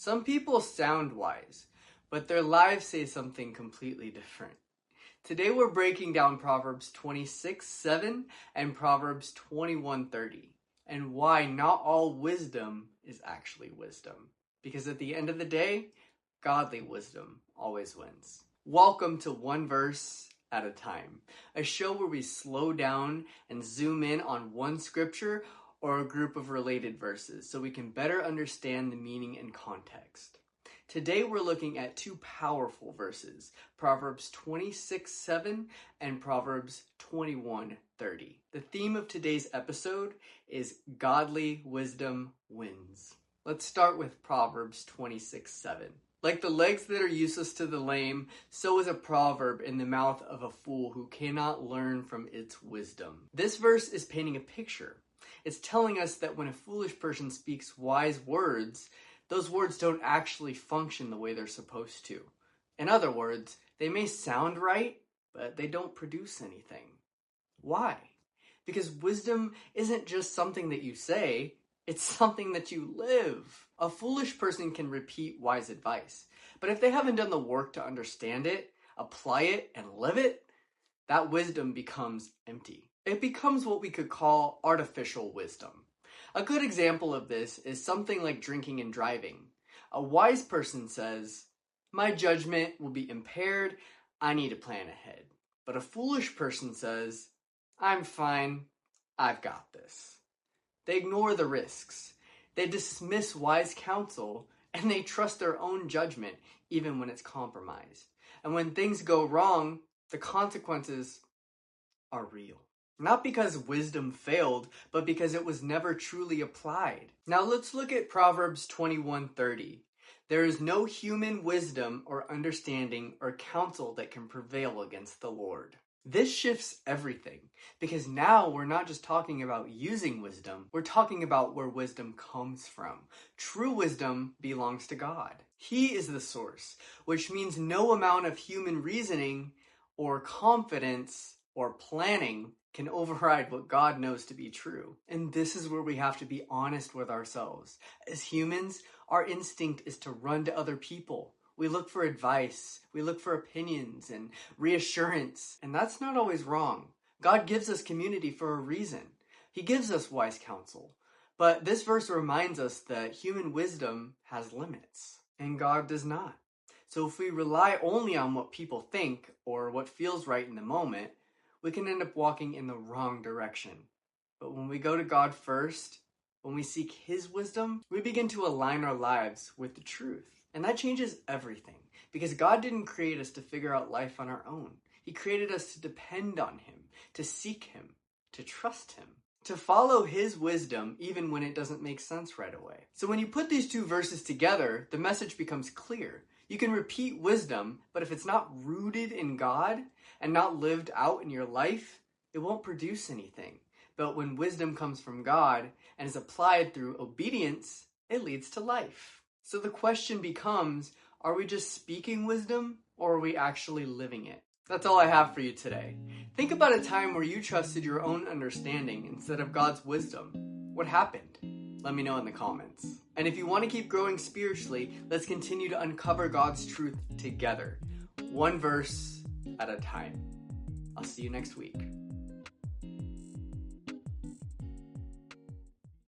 Some people sound wise, but their lives say something completely different. Today we're breaking down Proverbs 26:7 and Proverbs 21:30, and why not all wisdom is actually wisdom. Because at the end of the day, godly wisdom always wins. Welcome to One Verse at a Time, a show where we slow down and zoom in on one scripture or a group of related verses so we can better understand the meaning and context. Today we're looking at two powerful verses, Proverbs 26:7 and Proverbs 21:30. The theme of today's episode is godly wisdom wins. Let's start with Proverbs 26:7. Like the legs that are useless to the lame, so is a proverb in the mouth of a fool who cannot learn from its wisdom. This verse is painting a picture. It's telling us that when a foolish person speaks wise words, those words don't actually function the way they're supposed to. In other words, they may sound right, but they don't produce anything. Why? Because wisdom isn't just something that you say, it's something that you live. A foolish person can repeat wise advice, but if they haven't done the work to understand it, apply it, and live it, that wisdom becomes empty. It becomes what we could call artificial wisdom. A good example of this is something like drinking and driving. A wise person says, "My judgment will be impaired, I need to plan ahead." But a foolish person says, "I'm fine, I've got this." They ignore the risks. They dismiss wise counsel, and they trust their own judgment even when it's compromised. And when things go wrong, the consequences are real. Not because wisdom failed, but because it was never truly applied. Now let's look at Proverbs 21:30. There is no human wisdom or understanding or counsel that can prevail against the Lord. This shifts everything, because now we're not just talking about using wisdom, we're talking about where wisdom comes from. True wisdom belongs to God. He is the source, which means no amount of human reasoning or confidence or planning can override what God knows to be true. And this is where we have to be honest with ourselves. As humans, our instinct is to run to other people. We look for advice, we look for opinions and reassurance, and that's not always wrong. God gives us community for a reason. He gives us wise counsel. But this verse reminds us that human wisdom has limits, and God does not. So if we rely only on what people think or what feels right in the moment, we can end up walking in the wrong direction. But when we go to God first, when we seek His wisdom, we begin to align our lives with the truth. And that changes everything, because God didn't create us to figure out life on our own. He created us to depend on Him, to seek Him, to trust Him, to follow His wisdom even when it doesn't make sense right away. So when you put these two verses together, the message becomes clear. You can repeat wisdom, but if it's not rooted in God and not lived out in your life, it won't produce anything. But when wisdom comes from God and is applied through obedience, it leads to life. So the question becomes, are we just speaking wisdom or are we actually living it? That's all I have for you today. Think about a time where you trusted your own understanding instead of God's wisdom. What happened? Let me know in the comments. And if you want to keep growing spiritually, let's continue to uncover God's truth together, one verse at a time. I'll see you next week.